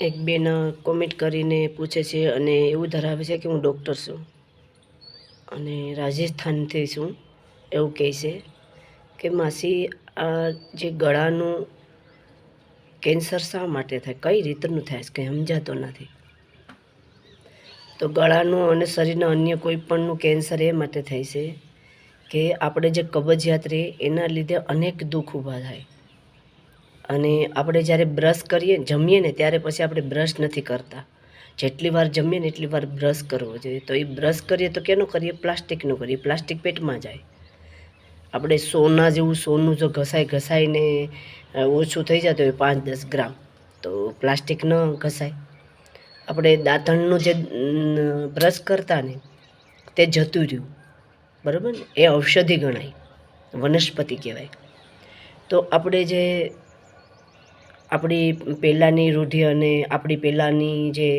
એક બેન કોમેન્ટ કરીને પૂછે છે અને એવું ધરાવે છે કે હું ડૉક્ટર છું અને રાજસ્થાનથી છું. એવું કહે છે કે માસી આ જે ગળાનું કેન્સર શા માટે થાય, કઈ રીતનું થાય કંઈ સમજાતો નથી. તો ગળાનું અને શરીરના અન્ય કોઈ પણનું કેન્સર એ માટે થાય છે કે આપણે જે કબજિયાત રહે એના લીધે અનેક દુઃખ ઊભા થાય. અને આપણે જ્યારે બ્રશ કરીએ જમીએ ને ત્યારે પછી આપણે બ્રશ નથી કરતા. જેટલી વાર જમીએ ને એટલી વાર બ્રશ કરવો જોઈએ. તો એ બ્રશ કરીએ તો કેનો કરીએ? પ્લાસ્ટિકનો કરીએ. પ્લાસ્ટિક પેટમાં જાય. આપણે સોના જેવું સોનું જો ઘસાઈને ઓછું થઈ જતું હોય 5-10 ગ્રામ, તો પ્લાસ્ટિક ન ઘસાય. આપણે દાંતણનું જે બ્રશ કરતા ને તે જતું રહ્યું, બરાબર ને? એ ઔષધિ ગણાય, વનસ્પતિ કહેવાય. તો આપણે જે આપણી પહેલાંની રૂઢિ અને આપણી પહેલાંની જે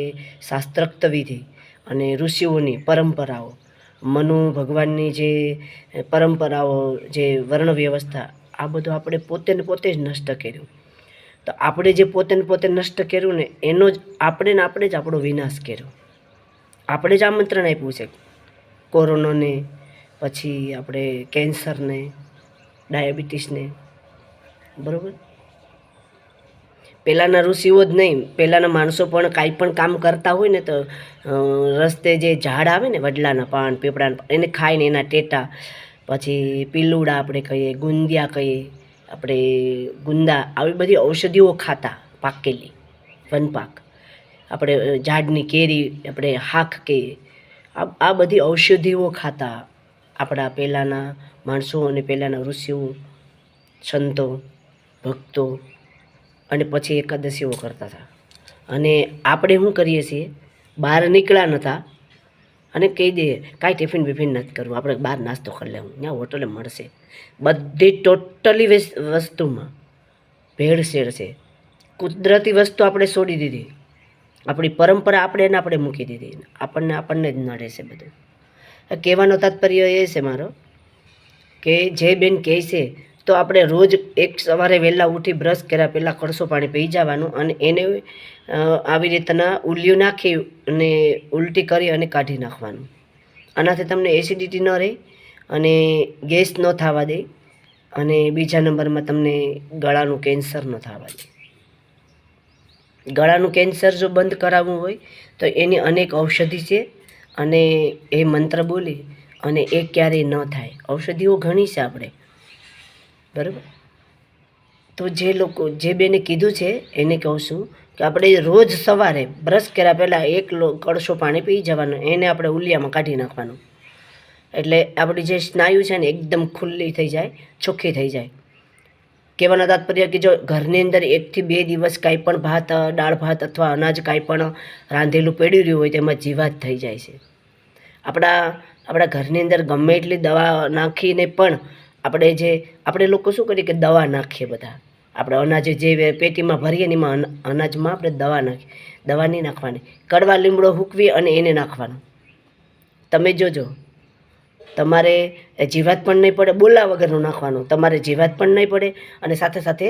શાસ્ત્રોક્ત વિધિ અને ઋષિઓની પરંપરાઓ, મનુ ભગવાનની જે પરંપરાઓ, જે વર્ણ વ્યવસ્થા, આ બધું આપણે પોતે જ નષ્ટ કર્યું. તો આપણે જે પોતે નષ્ટ કર્યું ને એનો જ આપણે જ આપણો વિનાશ કર્યો. આપણે જ આમંત્રણ આપ્યું છે કોરોનાને, પછી આપણે કેન્સરને, ડાયાબિટીસને, બરાબર? પહેલાંના ઋષિઓ જ નહીં, પહેલાંના માણસો પણ કાંઈ પણ કામ કરતા હોય ને તો રસ્તે જે ઝાડ આવે ને, વડલાના પાન, પીપળાના, એને ખાઈને એના ટેટા, પછી પીલુડા આપણે કહીએ, ગુંદિયા કહીએ, આપણે ગુંદા, આવી બધી ઔષધિઓ ખાતા, પાકેલી વનપાક. આપણે ઝાડની કેરી આપણે હાક કહીએ. આ બધી ઔષધિઓ ખાતા આપણા પહેલાંના માણસો અને પહેલાંના ઋષિઓ, સંતો, ભક્તો. અને પછી એકાદશીઓ કરતા હતા. અને આપણે શું કરીએ છીએ? બહાર નીકળ્યા નહોતા અને કહી દઈએ કાંઈ ટિફિન બિફિન નથી કરવું, આપણે બહાર નાસ્તો કરી લેવું, ત્યાં હોટલે મળશે. બધી ટોટલી વસ્તુમાં ભેળસેળ છે. કુદરતી વસ્તુ આપણે છોડી દીધી. આપણી પરંપરા આપણે મૂકી દીધી. આપણને જ નડે છે બધું. કહેવાનો તાત્પર્ય એ છે મારો કે જે બેન કહે છે તો આપણે રોજ એક સવારે વહેલા ઉઠી બ્રશ કર્યા પહેલાં કળસો પાણી પી જવાનું અને એને આવી રીતના ઉલિયું નાખી અને ઉલટી કરી અને કાઢી નાખવાનું. આનાથી તમને એસિડિટી ન રહે અને ગેસ ન થવા દે અને બીજા નંબરમાં તમને ગળાનું કેન્સર ન થવા દે. ગળાનું કેન્સર જો બંધ કરાવવું હોય તો એની અનેક ઔષધિ છે અને એ મંત્ર બોલી અને એ ક્યારેય ન થાય. ઔષધિઓ ઘણી છે આપણે, બરાબર? તો જે બેને કીધું છે એને કહું છું કે આપણે રોજ સવારે બ્રશ કર્યા પહેલાં એક કળશો પાણી પી જવાનું, એને આપણે ઉલિયામાં કાઢી નાખવાનું. એટલે આપણી જે સ્નાયુ છે ને એકદમ ખુલ્લી થઈ જાય, ચોખ્ખી થઈ જાય. કહેવાનો તાત્પર્ય કે જો ઘરની અંદર 1 થી 2 દિવસ કાંઈ પણ ભાત, દાળ ભાત અથવા અનાજ કાંઈ પણ રાંધેલું પડ્યું રહ્યું હોય તેમાં જીવાત થઈ જાય છે. આપણા ઘરની અંદર ગમે એટલી દવા નાખીને પણ આપણે લોકો શું કરીએ કે દવા નાખીએ બધા. આપણે અનાજ જે પેટીમાં ભરીએ ને એમાં અનાજમાં આપણે દવા નાખીએ. દવા નહીં નાખવાની. કડવા લીમડો હૂકવી અને એને નાખવાનો. તમે જોજો, તમારે જીવાત પણ નહીં પડે. બોલા વગરનું નાખવાનું, તમારે જીવાત પણ નહીં પડે અને સાથે સાથે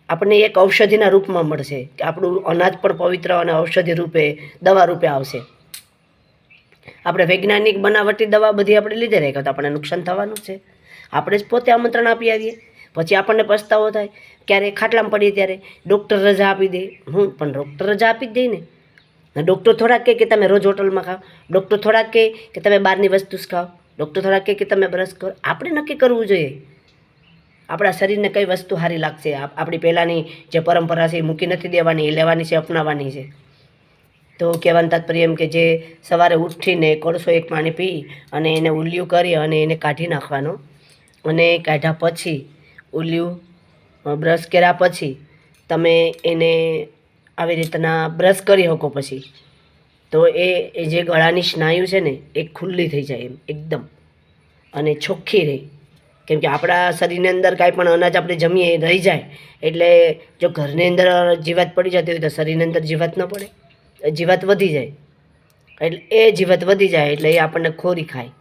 આપણને એક ઔષધિના રૂપમાં મળશે કે આપણું અનાજ પણ પવિત્ર અને ઔષધિ રૂપે, દવા રૂપે આવશે. આપણે વૈજ્ઞાનિક બનાવટી દવા બધી આપણે લીધે રાખી તો આપણને નુકસાન થવાનું છે. આપણે જ પોતે આમંત્રણ આપી આવીએ, પછી આપણને પસ્તાવો થાય. ક્યારેક ખાટલામાં પડીએ ત્યારે ડૉક્ટર રજા આપી દે. પણ ડૉક્ટર રજા આપી જ દે ને. ડૉક્ટર થોડાક કહે કે તમે રોજ હોટલમાં ખાઓ, ડૉક્ટર થોડાક કહે કે તમે બહારની વસ્તુ જ ખાઓ, ડૉક્ટર થોડાક કહે કે તમે બ્રશ કરો. આપણે નક્કી કરવું જોઈએ આપણા શરીરને કઈ વસ્તુ સારી લાગશે. આપણી પહેલાંની જે પરંપરા છે એ મૂકી નથી દેવાની, એ લેવાની છે, અપનાવવાની છે. તો કહેવાનું તાત્પર્ય એમ કે જે સવારે ઉઠીને કળશો એક પાણી પી અને એને ઉલિયું કરી અને એને કાઢી નાખવાનો. અને કાઢ્યા પછી ઉલિયું બ્રશ કર્યા પછી તમે એને આવી રીતના બ્રશ કરી શકો પછી તો એ જે ગળાની સ્નાયુ છે ને એ ખુલ્લી થઈ જાય એમ એકદમ અને ચોખ્ખી રહે. કેમ કે આપણા શરીરની અંદર કાંઈ પણ અનાજ આપણે જમીએ રહી જાય એટલે જો ઘરની અંદર જીવાત પડી જતી હોય તો શરીરની અંદર જીવાત ન પડે, જીવાત વધી જાય. એટલે એ જીવાત વધી જાય એટલે એ આપણને ખોરી ખાય.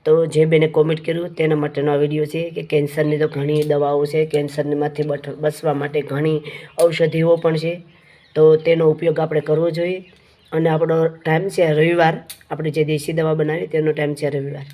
તો જે બેને કોમેન્ટ કર્યું તેના માટેનો આ વિડીયો છે કે કેન્સરની તો ઘણી દવાઓ છે, કેન્સરમાંથી બચવા માટે ઘણી ઔષધિઓ પણ છે તો તેનો ઉપયોગ આપણે કરવો જોઈએ. અને આપણો ટાઈમ છે રવિવાર, આપણે જે દેશી દવા બનાવી તેનો ટાઈમ છે રવિવાર.